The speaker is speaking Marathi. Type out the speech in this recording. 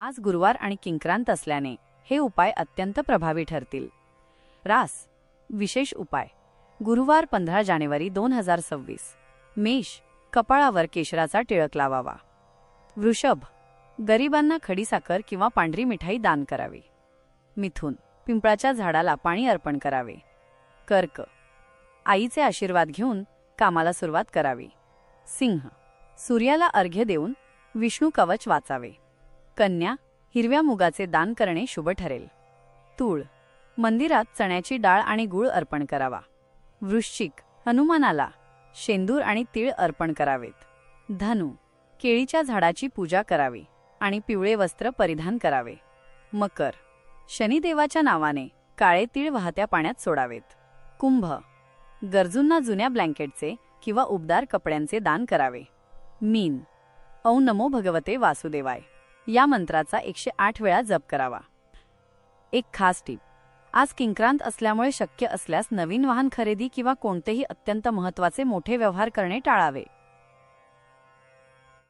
आज गुरुवार आणि किंक्रांत असल्याने हे उपाय अत्यंत प्रभावी ठरतील. रास विशेष उपाय. गुरुवार 15 जानेवारी 2026. मेष कपाळावर केशराचा टिळक लावावा. वृषभ गरिबांना खडीसाखर किंवा पांढरी मिठाई दान करावी. मिथुन पिंपळाच्या झाडाला पाणी अर्पण करावे. कर्क आईचे आशीर्वाद घेऊन कामाला सुरुवात करावी. सिंह सूर्याला अर्घ्य देऊन विष्णू कवच वाचावे. कन्या हिरव्या मुगाचे दान करणे शुभ ठरेल. तूळ मंदिरात चण्याची डाळ आणि गूळ अर्पण करावा. वृश्चिक हनुमानाला शेंदूर आणि तीळ अर्पण करावेत. धनु केळीच्या झाडाची पूजा करावी आणि पिवळे वस्त्र परिधान करावे. मकर शनिदेवाच्या नावाने काळे तीळ वाहत्या पाण्यात सोडावेत. कुंभ गरजूंना जुन्या ब्लँकेटचे किंवा उबदार कपड्यांचे दान करावे. मीन औ नमो भगवते वासुदेवाय या मंत्राचा 108 वेळा जप करावा. एक खास टीप. आज किंक्रांत असल्यामुळे शक्य असल्यास नवीन वाहन खरेदी किंवा कोणतेही अत्यंत महत्त्वाचे मोठे व्यवहार करणे टाळावे.